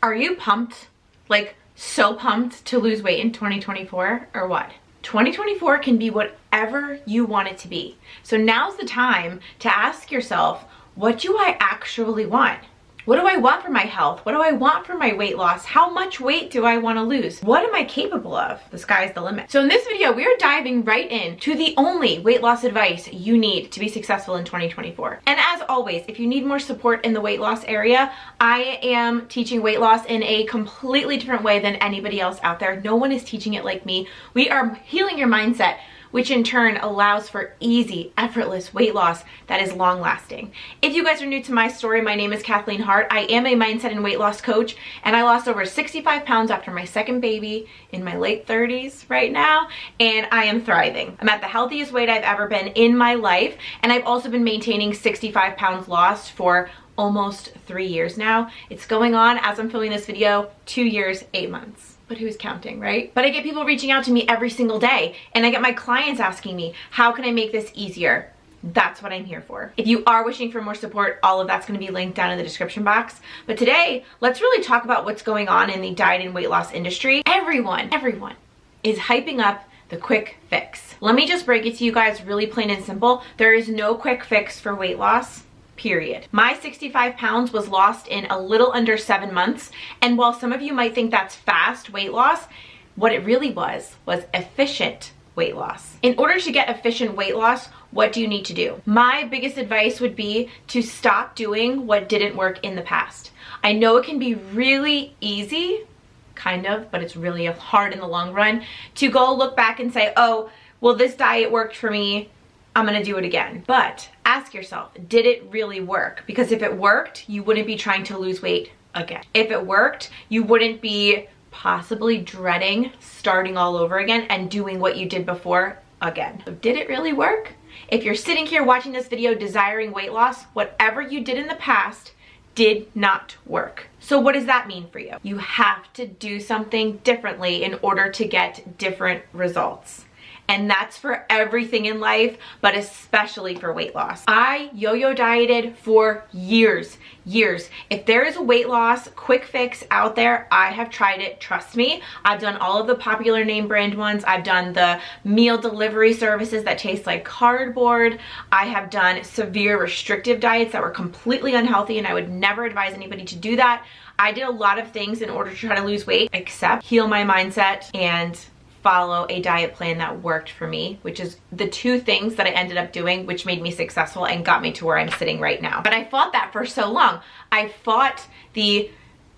Are you pumped? Like, so pumped to lose weight in 2024 or what? 2024 can be whatever you want it to be. So now's the time to ask yourself, what do I actually want? What do I want for my health? What do I want for my weight loss? How much weight do I want to lose? What am I capable of? The sky's the limit. So in this video, we are diving right in to the only weight loss advice you need to be successful in 2024. And as always, if you need more support in the weight loss area, I am teaching weight loss in a completely different way than anybody else out there. No one is teaching it like me. We are healing your mindset, which in turn allows for easy, effortless weight loss that is long lasting. If you guys are new to my story, my name is Kathleen Hart. I am a mindset and weight loss coach, and I lost over 65 pounds after my second baby in my late 30s right now, and I am thriving. I'm at the healthiest weight I've ever been in my life, and I've also been maintaining 65 pounds lost for almost 3 years now. It's going on, as I'm filming this video, 2 years, 8 months. But who's counting, right? But I get people reaching out to me every single day, and I get my clients asking me, how can I make this easier? That's what I'm here for. If you are wishing for more support, all of that's gonna be linked down in the description box. But today, let's really talk about what's going on in the diet and weight loss industry. Everyone is hyping up the quick fix. Let me just break it to you guys really plain and simple. There is no quick fix for weight loss. Period. My 65 pounds was lost in a little under 7 months. And while some of you might think that's fast weight loss, what it really was efficient weight loss. In order to get efficient weight loss, what do you need to do? My biggest advice would be to stop doing what didn't work in the past. I know it can be really easy, kind of, but it's really hard in the long run to go look back and say, oh, well, this diet worked for me, I'm gonna do it again. But ask yourself, did it really work? Because if it worked, you wouldn't be trying to lose weight again. If it worked, you wouldn't be possibly dreading starting all over again and doing what you did before again. So did it really work? If you're sitting here watching this video desiring weight loss, whatever you did in the past did not work. So what does that mean for you? You have to do something differently in order to get different results. And that's for everything in life, but especially for weight loss. I yo-yo dieted for years. If there is a weight loss quick fix out there, I have tried it, trust me. I've done all of the popular name brand ones. I've done the meal delivery services that taste like cardboard. I have done severe restrictive diets that were completely unhealthy, and I would never advise anybody to do that. I did a lot of things in order to try to lose weight, except heal my mindset and follow a diet plan that worked for me, which is the two things that I ended up doing, which made me successful and got me to where I'm sitting right now. But I fought that for so long. I fought the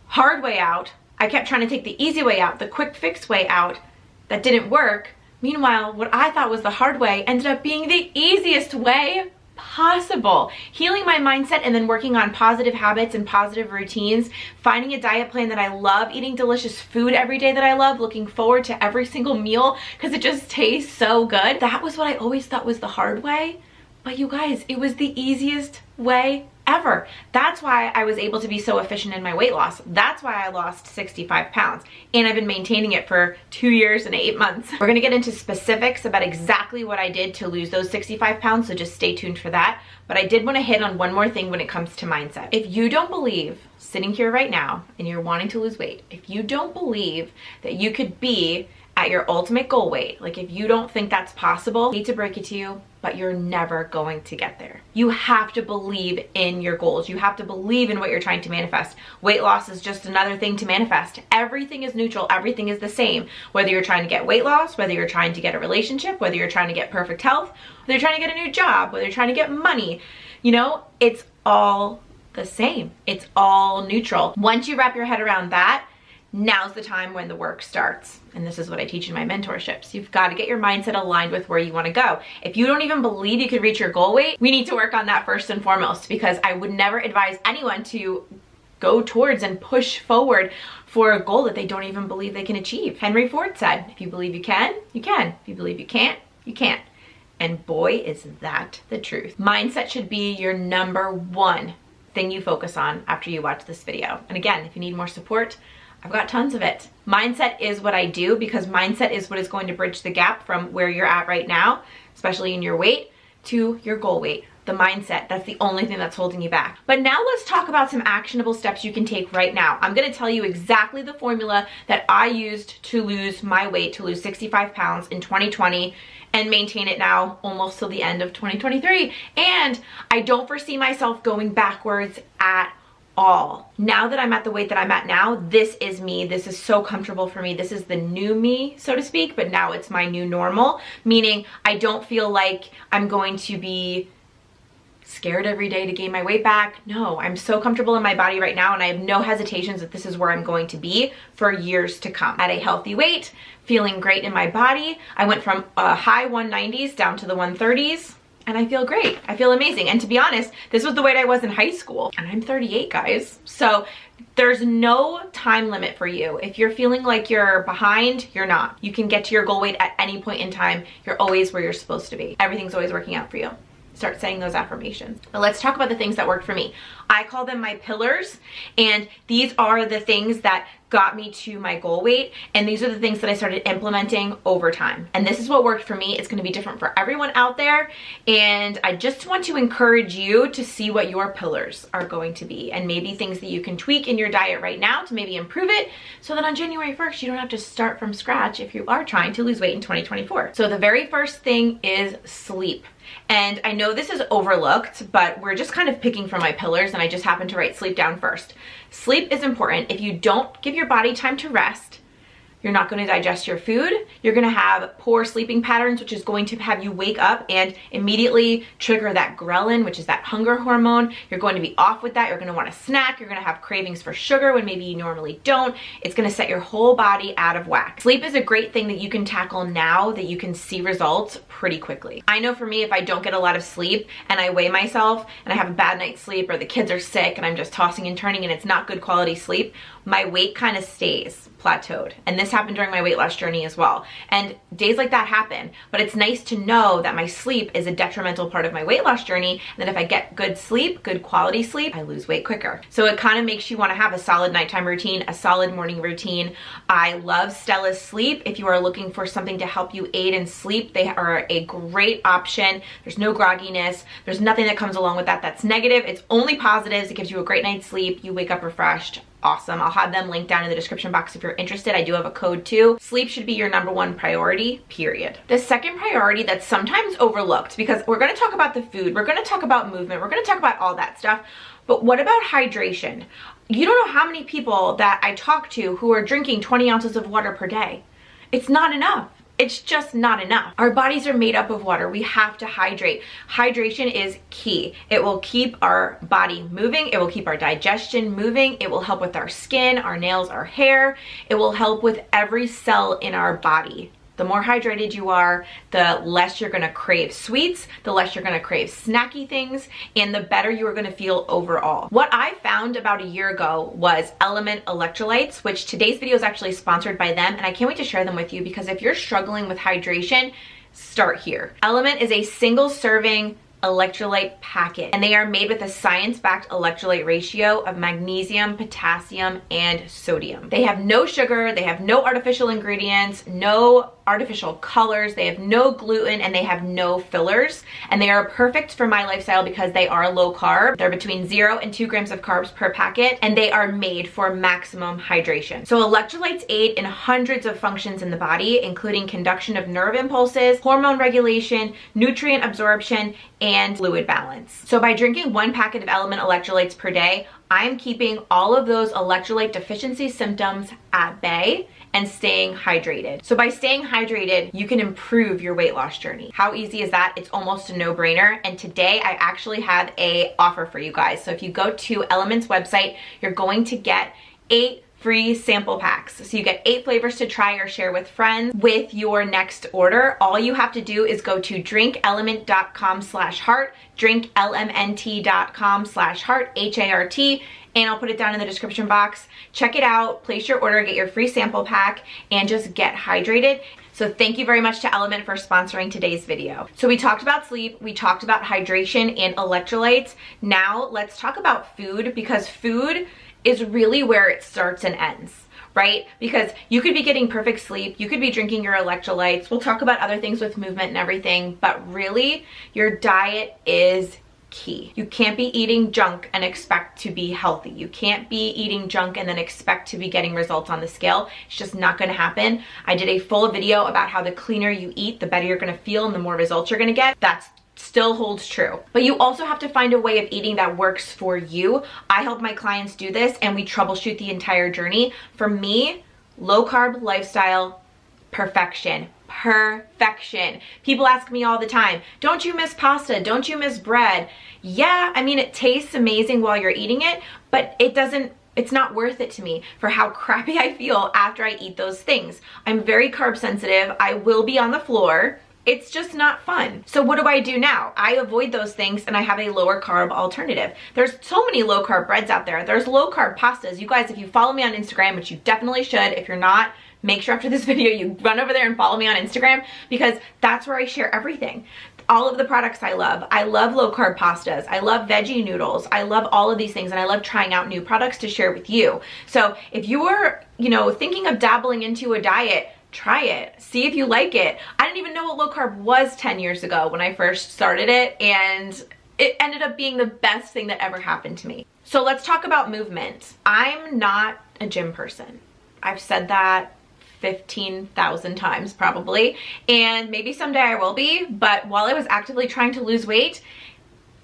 hard way out. I kept trying to take the easy way out, the quick fix way out. That didn't work. Meanwhile, what I thought was the hard way ended up being the easiest way possible. Healing my mindset and then working on positive habits and positive routines, finding a diet plan that I love, eating delicious food every day that I love, looking forward to every single meal because it just tastes so good. That was what I always thought was the hard way. But you guys, it was the easiest way ever. That's why I was able to be so efficient in my weight loss. That's why I lost 65 pounds. And I've been maintaining it for 2 years and 8 months. We're gonna get into specifics about exactly what I did to lose those 65 pounds, so just stay tuned for that. But I did wanna hit on one more thing when it comes to mindset. If you don't believe, sitting here right now, and you're wanting to lose weight, if you don't believe that you could be at your ultimate goal weight, like if you don't think that's possible, I hate to break it to you, but you're never going to get there. You have to believe in your goals. You have to believe in what you're trying to manifest. Weight loss is just another thing to manifest. Everything is neutral. Everything is the same. Whether you're trying to get weight loss, whether you're trying to get a relationship, whether you're trying to get perfect health, whether you're trying to get a new job, whether you're trying to get money, you know, it's all the same. It's all neutral. Once you wrap your head around that, now's the time when the work starts. And this is what I teach in my mentorships. You've got to get your mindset aligned with where you want to go. If you don't even believe you could reach your goal weight, we need to work on that first and foremost, because I would never advise anyone to go towards and push forward for a goal that they don't even believe they can achieve. Henry Ford said, if you believe you can, you can. If you believe you can't, you can't. And boy, is that the truth. Mindset should be your number one thing you focus on after you watch this video. And again, if you need more support, I've got tons of it. Mindset is what I do because mindset is what is going to bridge the gap from where you're at right now, especially in your weight, to your goal weight the mindset. That's the only thing that's holding you back. But now let's talk about some actionable steps you can take right now. I'm gonna tell you exactly the formula that I used to lose my weight, to lose 65 pounds in 2020 and maintain it now almost till the end of 2023. And I don't foresee myself going backwards at all. Now that I'm at the weight that I'm at now, this is me. This is so comfortable for me. This is the new me, so to speak, but now it's my new normal, meaning I don't feel like I'm going to be scared every day to gain my weight back. No, I'm so comfortable in my body right now, and I have no hesitations that this is where I'm going to be for years to come. At a healthy weight, feeling great in my body. I went from high 190s down to the 130s. And I feel great. I feel amazing. And to be honest, this was the weight I was in high school. And I'm 38, guys. So there's no time limit for you. If you're feeling like you're behind, you're not. You can get to your goal weight at any point in time. You're always where you're supposed to be. Everything's always working out for you. Start saying those affirmations. But let's talk about the things that worked for me. I call them my pillars, and these are the things that got me to my goal weight, and these are the things that I started implementing over time. And this is what worked for me. It's going to be different for everyone out there, and I just want to encourage you to see what your pillars are going to be, and maybe things that you can tweak in your diet right now to maybe improve it, so that on January 1st you don't have to start from scratch if you are trying to lose weight in 2024. So the very first thing is sleep. And I know this is overlooked, but we're just kind of picking from my pillars, and I just happened to write sleep down first. Sleep is important. If you don't give your body time to rest, you're not going to digest your food. You're going to have poor sleeping patterns, which is going to have you wake up and immediately trigger that ghrelin, which is that hunger hormone. You're going to be off with that. You're going to want to snack. You're going to have cravings for sugar when maybe you normally don't. It's going to set your whole body out of whack. Sleep is a great thing that you can tackle now, that you can see results pretty quickly. I know for me, if I don't get a lot of sleep and I weigh myself and I have a bad night's sleep, or the kids are sick and I'm just tossing and turning and it's not good quality sleep, my weight kind of stays plateaued. And this happened during my weight loss journey as well. And days like that happen, but it's nice to know that my sleep is a detrimental part of my weight loss journey, and that if I get good sleep, good quality sleep, I lose weight quicker. So it kind of makes you want to have a solid nighttime routine, a solid morning routine. I love Stella's Sleep. If you are looking for something to help you aid in sleep, they are a great option. There's no grogginess. There's nothing that comes along with that that's negative. It's only positives. It gives you a great night's sleep. You wake up refreshed. Awesome. I'll have them linked down in the description box if you're interested. I do have a code too. Sleep should be your #1 priority, period. The second priority that's sometimes overlooked, because we're going to talk about the food, we're going to talk about movement, we're going to talk about all that stuff, but what about hydration? You don't know how many people that I talk to who are drinking 20 ounces of water per day. It's not enough. It's just not enough. Our bodies are made up of water. We have to hydrate. Hydration is key. It will keep our body moving. It will keep our digestion moving. It will help with our skin, our nails, our hair. It will help with every cell in our body. The more hydrated you are, the less you're gonna crave sweets, the less you're gonna crave snacky things, and the better you are gonna feel overall. What I found about a year ago was Element electrolytes, which today's video is actually sponsored by them, and I can't wait to share them with you, because if you're struggling with hydration, start here. Element is a single serving electrolyte packet, and they are made with a science-backed electrolyte ratio of magnesium, potassium, and sodium. They have no sugar, they have no artificial ingredients, no artificial colors, they have no gluten, and they have no fillers, and they are perfect for my lifestyle because they are low carb. They're between 0 and 2 grams of carbs per packet, and they are made for maximum hydration. So electrolytes aid in hundreds of functions in the body, including conduction of nerve impulses, hormone regulation, nutrient absorption, and fluid balance. So by drinking 1 packet of Element electrolytes per day, I'm keeping all of those electrolyte deficiency symptoms at bay and staying hydrated. So by staying hydrated, you can improve your weight loss journey. How easy is that? It's almost a no-brainer. And today I actually have an offer for you guys. So if you go to Element's website, you're going to get 8 free sample packs. So you get 8 flavors to try or share with friends with your next order. All you have to do is go to drinkelement.com/heart, drinklmnt.com/heart, HART, and I'll put it down in the description box. Check it out, place your order, get your free sample pack, and just get hydrated. So thank you very much to Element for sponsoring today's video. So we talked about sleep, we talked about hydration and electrolytes. Now let's talk about food, because food is really where it starts and ends, right? Because you could be getting perfect sleep, you could be drinking your electrolytes. We'll talk about other things with movement and everything, but really your diet is key. You can't be eating junk and expect to be healthy. You can't be eating junk and then expect to be getting results on the scale. It's just not gonna happen. I did a full video about how the cleaner you eat, the better you're gonna feel and the more results you're gonna get. That's still holds true. But you also have to find a way of eating that works for you. I help my clients do this and we troubleshoot the entire journey. For me, low carb lifestyle, perfection. Perfection. People ask me all the time, don't you miss pasta? Don't you miss bread? Yeah, I mean, it tastes amazing while you're eating it, but it's not worth it to me for how crappy I feel after I eat those things. I'm very carb sensitive. I will be on the floor. It's just not fun. So what do I do now? I avoid those things and I have a lower carb alternative. There's so many low carb breads out there. There's low carb pastas. You guys, if you follow me on Instagram, which you definitely should, if you're not, make sure after this video you run over there and follow me on Instagram, because that's where I share everything. All of the products I love. I love low carb pastas. I love veggie noodles. I love all of these things and I love trying out new products to share with you. So if you are, thinking of dabbling into a diet, try it. See if you like it. I didn't even know what low carb was 10 years ago when I first started it, and it ended up being the best thing that ever happened to me. So let's talk about movement. I'm not a gym person. I've said that 15,000 times probably, and maybe someday I will be, but while I was actively trying to lose weight,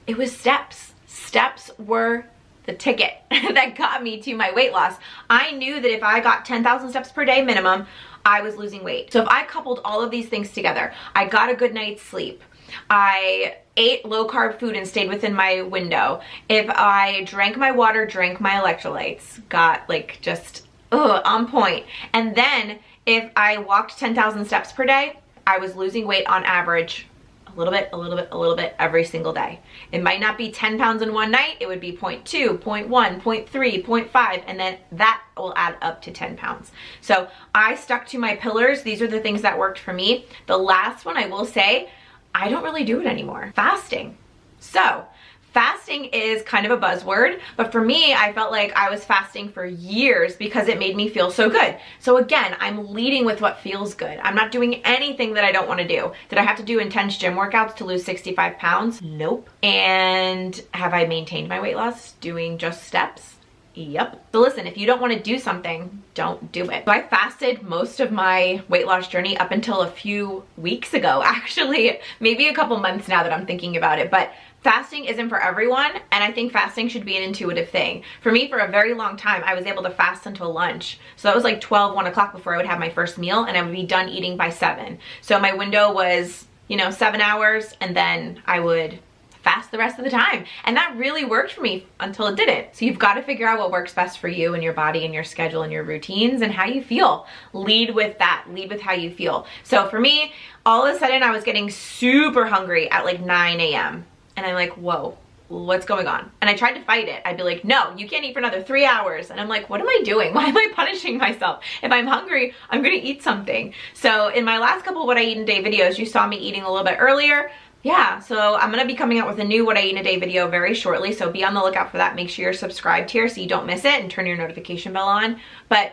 it was steps. Steps were the ticket that got me to my weight loss. I knew that if I got 10,000 steps per day minimum, I was losing weight. So if I coupled all of these things together, I got a good night's sleep, I ate low carb food and stayed within my window, if I drank my water, drank my electrolytes, got just on point, and then if I walked 10,000 steps per day, I was losing weight on average a little bit every single day. It might not be 10 pounds in one night, it would be 0.2, 0.1, 0.3, 0.5, and then that will add up to 10 pounds. So I stuck to my pillars. These are the things that worked for me. The last one I will say, I don't really do it anymore. Fasting. So fasting is kind of a buzzword, but for me, I felt like I was fasting for years because it made me feel so good. So again, I'm leading with what feels good. I'm not doing anything that I don't want to do. Did I have to do intense gym workouts to lose 65 pounds? Nope. And have I maintained my weight loss doing just steps? Yep. So listen, if you don't want to do something, don't do it. So I fasted most of my weight loss journey up until a few weeks ago, actually, maybe a couple months now that I'm thinking about it, but fasting isn't for everyone, and I think fasting should be an intuitive thing. For me, for a very long time, I was able to fast until lunch. So that was like 12, 1 o'clock before I would have my first meal, and I would be done eating by 7. So my window was, 7 hours, and then I would fast the rest of the time. And that really worked for me until it didn't. So you've got to figure out what works best for you and your body and your schedule and your routines and how you feel. Lead with that. Lead with how you feel. So for me, all of a sudden I was getting super hungry at like 9 a.m. And I'm like, whoa, what's going on? And I tried to fight it. I'd be like, no, you can't eat for another 3 hours. And I'm like, what am I doing? Why am I punishing myself? If I'm hungry, I'm gonna eat something. So in my last couple What I Eat in a Day videos, you saw me eating a little bit earlier. Yeah, so I'm gonna be coming out with a new What I Eat in a Day video very shortly. So be on the lookout for that. Make sure you're subscribed here so you don't miss it, and turn your notification bell on. But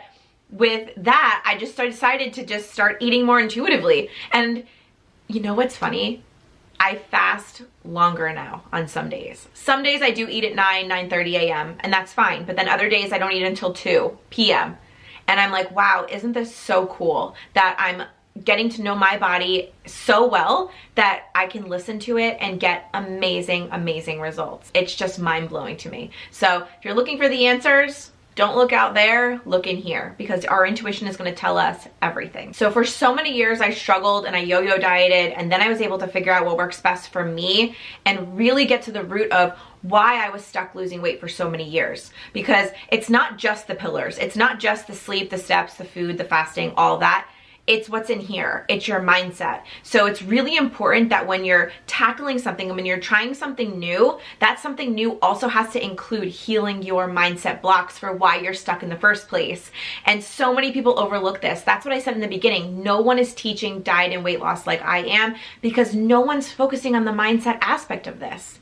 with that, I just decided to just start eating more intuitively. And you know what's funny? I fast longer now on some days. Some days I do eat at 9:30 a.m. and that's fine. But then other days I don't eat until 2 p.m. And I'm like, wow, isn't this so cool that I'm getting to know my body so well that I can listen to it and get amazing, amazing results. It's just mind-blowing to me. So if you're looking for the answers, don't look out there, look in here, because our intuition is going to tell us everything. So for so many years I struggled and I yo-yo dieted, and then I was able to figure out what works best for me and really get to the root of why I was stuck losing weight for so many years. Because it's not just the pillars. It's not just the sleep, the steps, the food, the fasting, all that. It's what's in here. It's your mindset. So it's really important that when you're tackling something and when you're trying something new, that something new also has to include healing your mindset blocks for why you're stuck in the first place. And so many people overlook this. That's what I said in the beginning. No one is teaching diet and weight loss like I am, because no one's focusing on the mindset aspect of this.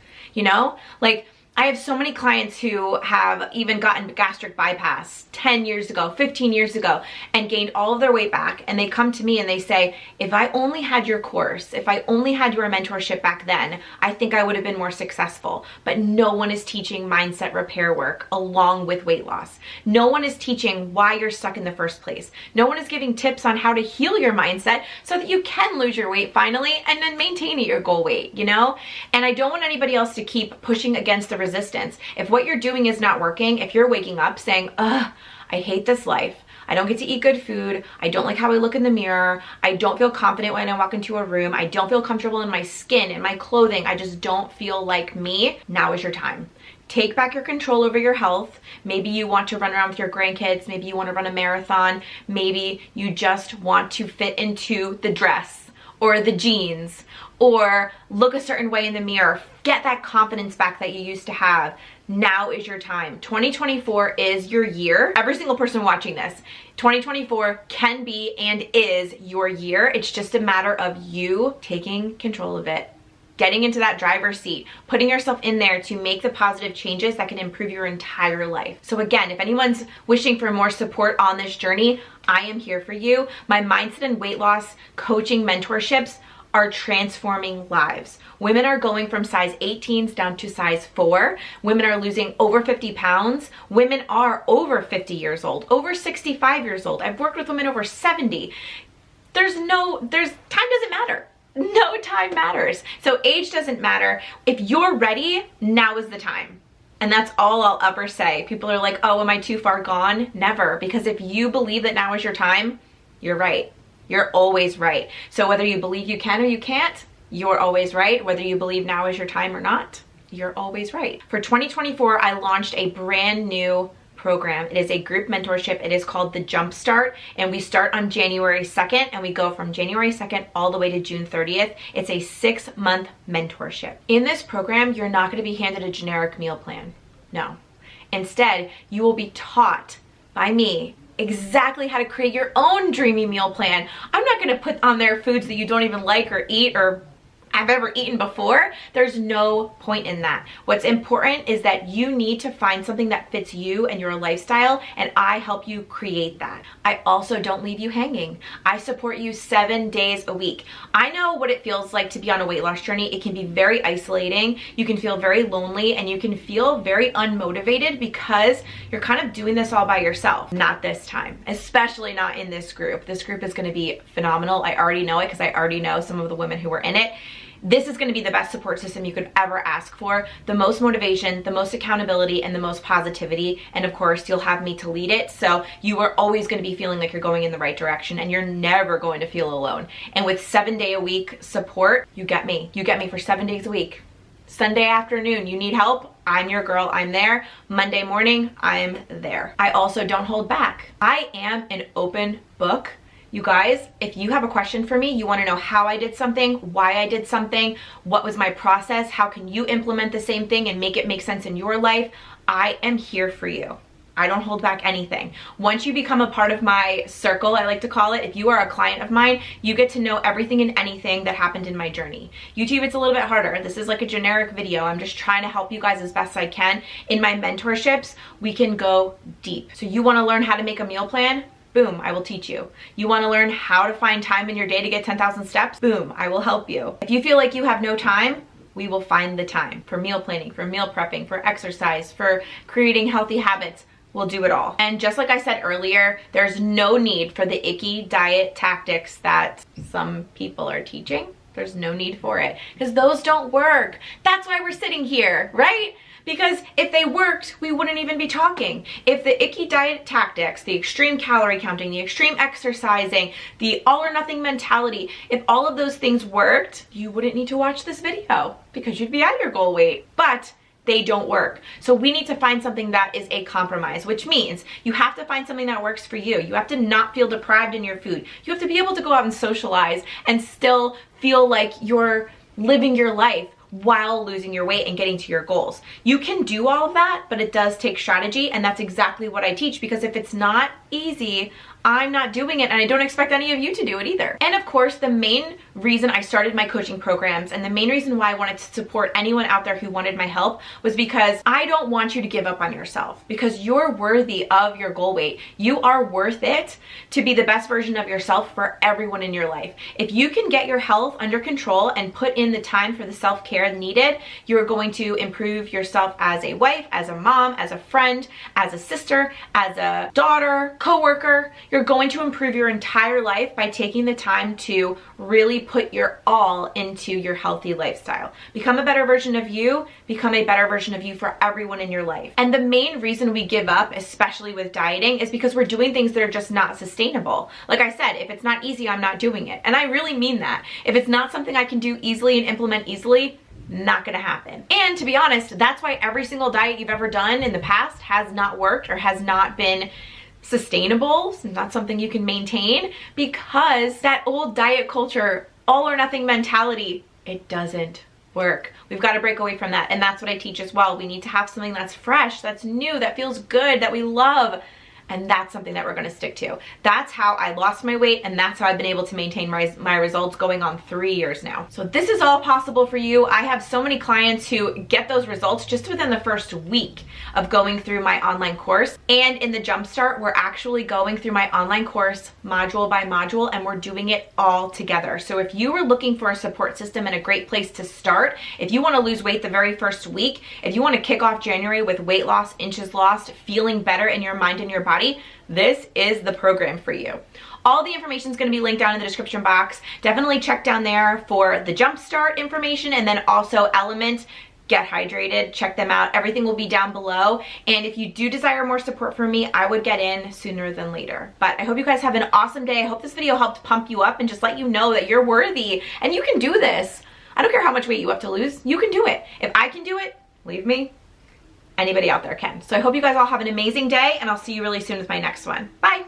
Like, I have so many clients who have even gotten gastric bypass 10 years ago, 15 years ago, and gained all of their weight back. And they come to me and they say, if I only had your course, if I only had your mentorship back then, I think I would have been more successful. But no one is teaching mindset repair work along with weight loss. No one is teaching why you're stuck in the first place. No one is giving tips on how to heal your mindset so that you can lose your weight finally and then maintain your goal weight, you know? And I don't want anybody else to keep pushing against the resistance. If what you're doing is not working, if you're waking up saying, ugh, I hate this life, I don't get to eat good food, I don't like how I look in the mirror, I don't feel confident when I walk into a room, I don't feel comfortable in my skin, in my clothing, I just don't feel like me, now is your time. Take back your control over your health. Maybe you want to run around with your grandkids, maybe you want to run a marathon, maybe you just want to fit into the dress or the jeans, or look a certain way in the mirror. Get that confidence back that you used to have. Now is your time. 2024 is your year. Every single person watching this, 2024 can be and is your year. It's just a matter of you taking control of it, getting into that driver's seat, putting yourself in there to make the positive changes that can improve your entire life. So again, if anyone's wishing for more support on this journey, I am here for you. My mindset and weight loss coaching mentorships are transforming lives. Women are going from size 18s down to size 4. Women are losing over 50 pounds. Women are over 50 years old, over 65 years old. I've worked with women over 70. Time doesn't matter. No time matters. So age doesn't matter. If you're ready, now is the time. And that's all I'll ever say. People are like, oh, am I too far gone? Never. Because if you believe that now is your time, you're right. You're always right. So whether you believe you can or you can't, you're always right. Whether you believe now is your time or not, you're always right. For 2024, I launched a brand new program. It is a group mentorship. It is called the Jumpstart, and we start on January 2nd and we go from January 2nd all the way to June 30th. It's a 6-month mentorship. In this program, you're not going to be handed a generic meal plan. No. Instead, you will be taught by me exactly how to create your own dreamy meal plan. I'm not going to put on there foods that you don't even like or eat or have ever eaten before. There's no point in that. What's important is that you need to find something that fits you and your lifestyle, and I help you create that. I also don't leave you hanging. I support you 7 days a week. I know what it feels like to be on a weight loss journey. It can be very isolating. You can feel very lonely and you can feel very unmotivated because you're kind of doing this all by yourself. Not this time, especially not in this group. This group is going to be phenomenal. I already know it because I already know some of the women who were in it. This is going to be the best support system you could ever ask for. The most motivation, the most accountability, and the most positivity. And of course, you'll have me to lead it. So you are always going to be feeling like you're going in the right direction, and you're never going to feel alone. And with 7-day-a-week support, you get me. You get me for 7 days a week. Sunday afternoon, you need help? I'm your girl, I'm there. Monday morning, I'm there. I also don't hold back. I am an open book. You guys, if you have a question for me, you want to know how I did something, why I did something, what was my process, how can you implement the same thing and make it make sense in your life, I am here for you. I don't hold back anything. Once you become a part of my circle, I like to call it, if you are a client of mine, you get to know everything and anything that happened in my journey. YouTube, it's a little bit harder. This is like a generic video. I'm just trying to help you guys as best I can. In my mentorships, we can go deep. So you want to learn how to make a meal plan? Boom, I will teach you. You want to learn how to find time in your day to get 10,000 steps? Boom, I will help you. If you feel like you have no time, we will find the time for meal planning, for meal prepping, for exercise, for creating healthy habits. We'll do it all. And just like I said earlier, there's no need for the icky diet tactics that some people are teaching. There's no need for it because those don't work. That's why we're sitting here, right? Because if they worked, we wouldn't even be talking. If the icky diet tactics, the extreme calorie counting, the extreme exercising, the all or nothing mentality, if all of those things worked, you wouldn't need to watch this video because you'd be at your goal weight. But they don't work. So we need to find something that is a compromise, which means you have to find something that works for you. You have to not feel deprived in your food. You have to be able to go out and socialize and still feel like you're living your life while losing your weight and getting to your goals. You can do all of that, but it does take strategy, and that's exactly what I teach, because if it's not easy, I'm not doing it, and I don't expect any of you to do it either. And of course, the main reason I started my coaching programs and the main reason why I wanted to support anyone out there who wanted my help was because I don't want you to give up on yourself, because you're worthy of your goal weight. You are worth it to be the best version of yourself for everyone in your life. If you can get your health under control and put in the time for the self-care needed, you're going to improve yourself as a wife, as a mom, as a friend, as a sister, as a daughter, coworker. You're going to improve your entire life by taking the time to really put your all into your healthy lifestyle. Become a better version of you, become a better version of you for everyone in your life. And the main reason we give up, especially with dieting, is because we're doing things that are just not sustainable. Like I said, if it's not easy, I'm not doing it. And I really mean that. If it's not something I can do easily and implement easily, not gonna happen. And to be honest, that's why every single diet you've ever done in the past has not worked or has not been sustainable, not something you can maintain, because that old diet culture, all or nothing mentality, it doesn't work. We've got to break away from that, and that's what I teach as well. We need to have something that's fresh, that's new, that feels good, that we love. And that's something that we're gonna stick to. That's how I lost my weight, and that's how I've been able to maintain my results going on 3 years now. So this is all possible for you. I have so many clients who get those results just within the first week of going through my online course. And in the Jumpstart, we're actually going through my online course module by module, and we're doing it all together. So if you were looking for a support system and a great place to start, if you wanna lose weight the very first week, if you wanna kick off January with weight loss, inches lost, feeling better in your mind and your body, this is the program for you. All the information is going to be linked down in the description box. Definitely check down there for the Jumpstart information, and then also Element, Get Hydrated, check them out. Everything will be down below. And if you do desire more support from me, I would get in sooner than later. But I hope you guys have an awesome day. I hope this video helped pump you up and just let you know that you're worthy and you can do this. I don't care how much weight you have to lose, you can do it. If I can do it, believe me, anybody out there can. So I hope you guys all have an amazing day, and I'll see you really soon with my next one. Bye.